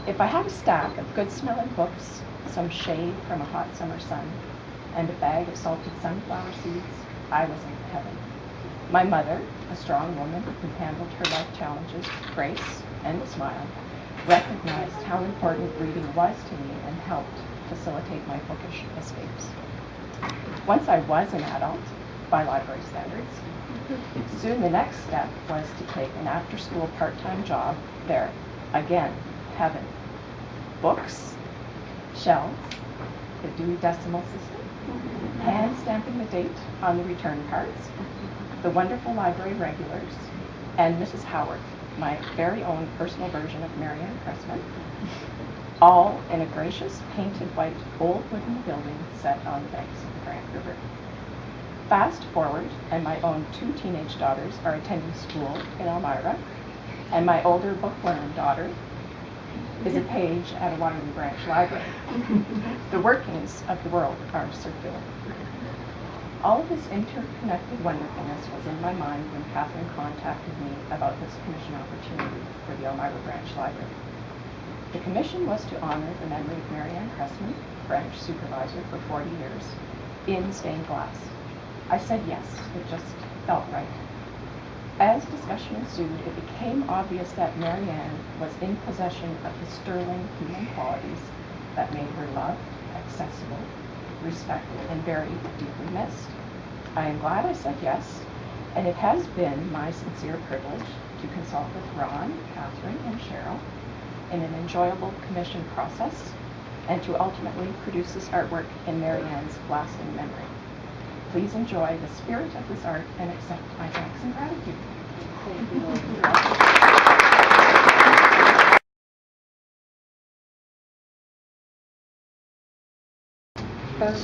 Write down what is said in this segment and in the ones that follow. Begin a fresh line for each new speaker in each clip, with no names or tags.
If I had a stack of good-smelling books, some shade from a hot summer sun, and a bag of salted sunflower seeds, I was in heaven. My mother, a strong woman who handled her life challenges with grace and a smile, recognized how important reading was to me and helped facilitate my bookish escapes. Once I was an adult, by library standards, soon the next step was to take an after-school part-time job there. Again, heaven. Books, shelves, the Dewey Decimal System, hand stamping the date on the return cards, the wonderful library regulars, and Mrs. Howard, my very own personal version of Mary Anne Cressman, all in a gracious, painted white, old wooden building set on the banks of the Grand River. Fast forward, and my own 2 teenage daughters are attending school in Elmira, and my older bookworm daughter is a page at a Library Branch Library. The workings of the world are circular. All of this interconnected wonderfulness was in my mind when Catherine contacted me about this commission opportunity for the Elmira Branch Library. The commission was to honor the memory of Mary Anne Cressman, Branch Supervisor for 40 years, in stained glass. I said yes, it just felt right. As discussion ensued, it became obvious that Mary Anne was in possession of the sterling human qualities that made her loved, accessible, respected, and very deeply missed. I am glad I said yes, and it has been my sincere privilege to consult with Ron, Catherine, and Cheryl in an enjoyable commission process and to ultimately produce this artwork in Mary Anne's lasting memory. Please enjoy the spirit of this art and accept my thanks and gratitude. Thank you.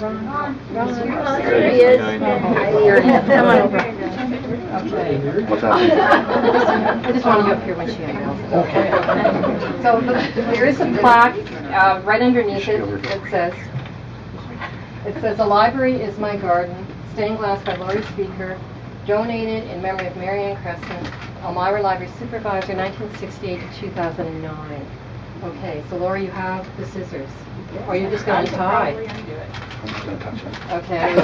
Ron. There he is. Come on over.
Okay.
What's that?
I just want to go up here when she unveils. Okay. So there is a plaque right underneath it that says, "The library is my garden, stained glass by Laurie Spieker, donated in memory of Mary Anne Cressman, Elmira Library Supervisor, 1968 to 2009. Okay, so Laurie, you have the scissors. Or you're just going to tie?
I'm just going to touch it.
Okay.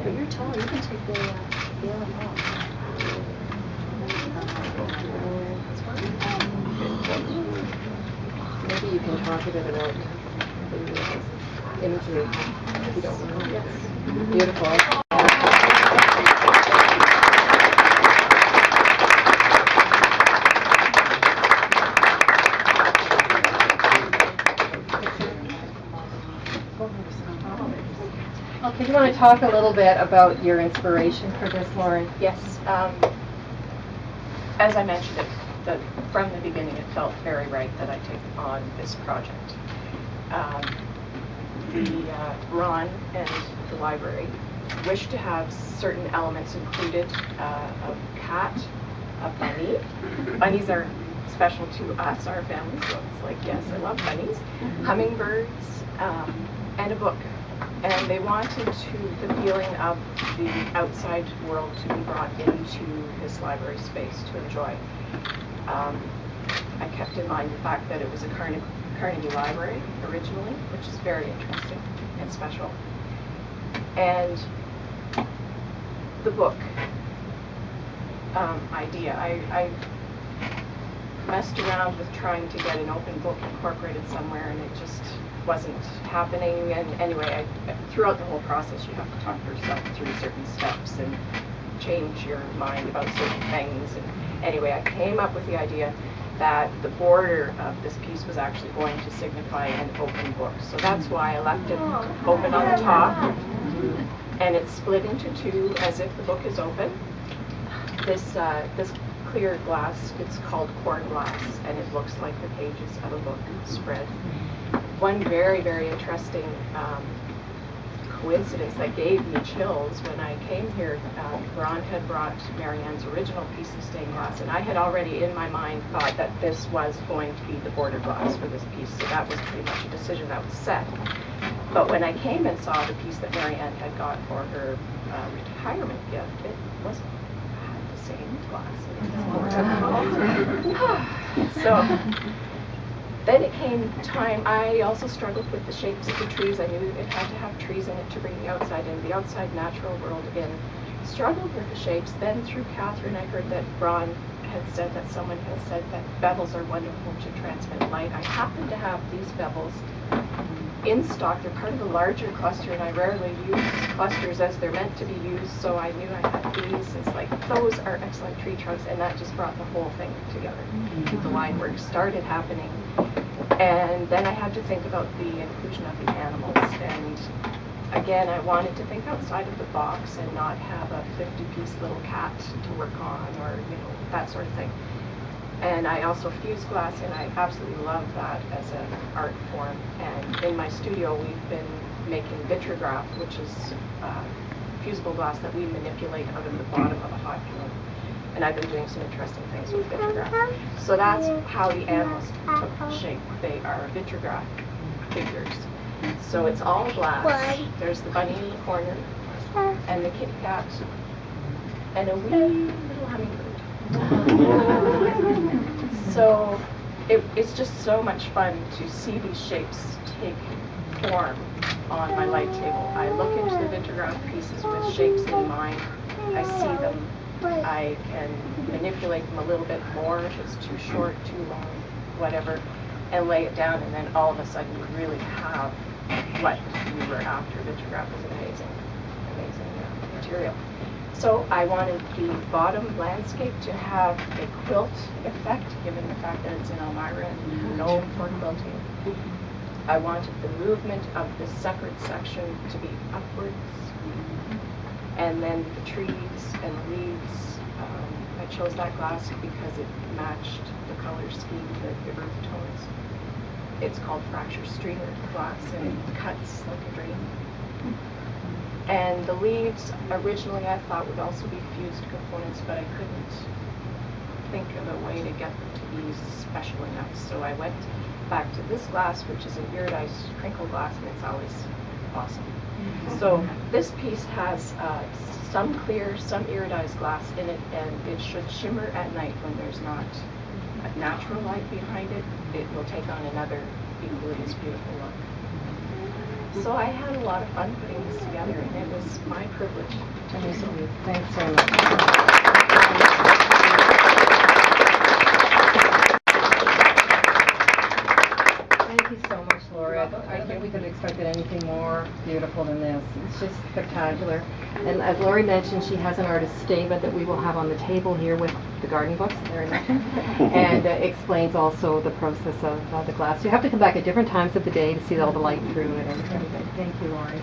But you're tall, you can take the arm off.
Maybe you can talk a bit about the imagery, if you don't mind. Yes. Beautiful. Okay, do you want to talk a little bit about your inspiration for this, Laurie?
Yes. As I mentioned, from the beginning, it felt very right that I take on this project. Ron and the library wish to have certain elements included: a cat, a bunny. Bunnies are special to us, our family, so it's like, yes, I love bunnies. Hummingbirds, and a book. And they wanted the feeling of the outside world to be brought into this library space to enjoy. I kept in mind the fact that it was a Carnegie Library originally, which is very interesting and special. And the book idea, I messed around with trying to get an open book incorporated somewhere, and it just wasn't happening. And anyway, throughout the whole process, you have to talk yourself through certain steps and change your mind about certain things. And anyway, I came up with the idea that the border of this piece was actually going to signify an open book. So that's why I left it open on the top, and it's split into two as if the book is open. This clear glass, it's called core glass, and it looks like the pages of a book spread. One very, very interesting coincidence that gave me chills when I came here, Ron had brought Mary Anne's original piece of stained glass, and I had already in my mind thought that this was going to be the border glass for this piece, so that was pretty much a decision that was set. But when I came and saw the piece that Mary Anne had got for her retirement gift, it wasn't the same glass. It was more difficult. So then it came time, I also struggled with the shapes of the trees. I knew it had to have trees in it to bring the outside in, the outside natural world in. Struggled with the shapes. Then through Catherine, I heard that Ron had said that someone had said that bevels are wonderful to transmit light. I happen to have these bevels in stock. They're part of a larger cluster, and I rarely use clusters as they're meant to be used, so I knew I had these. It's like, those are excellent tree trunks, and that just brought the whole thing together. The line work started happening, and then I had to think about the inclusion of the animals, and again, I wanted to think outside of the box and not have a 50-piece little cat to work on, or that sort of thing. And I also fuse glass, and I absolutely love that as an art form. And in my studio, we've been making vitrograph, which is fusible glass that we manipulate out of the bottom of a hot kiln. And I've been doing some interesting things with vitrograph. So that's how the animals took shape. They are vitrograph figures. So it's all glass. There's the bunny in the corner, and the kitty cat, and a wee little hummingbird. So it's just so much fun to see these shapes take form on my light table. I look into the vitrograph pieces with shapes in mind. I see them. I can manipulate them a little bit more if it's too short, too long, whatever, and lay it down, and then all of a sudden you really have what we were after. Vitrograph is amazing material. So I wanted the bottom landscape to have a quilt effect, given the fact that it's in Elmira and known for quilting. I wanted the movement of the separate section to be upwards, and then the trees and the leaves. I chose that glass because it matched the color scheme, the earth tones. It's called fracture streamer glass, and it cuts like a dream. And the leaves, originally I thought would also be fused components, but I couldn't think of a way to get them to be special enough. So I went back to this glass, which is an iridized crinkle glass, and it's always awesome. So this piece has some clear, some iridized glass in it, and it should shimmer at night when there's not a natural light behind it. It will take on another equally as beautiful look. So I had a lot of fun putting this together, and it was my privilege.
Thanks so much. Thank you so much, Laurie. I don't think we could have expected anything more beautiful than this. It's just spectacular. And as Laurie mentioned, she has an artist statement that we will have on the table here with the garden books that Laurie mentioned, and explains also the process of the glass. You have to come back at different times of the day to see all the light through it and everything. Thank you, Laurie.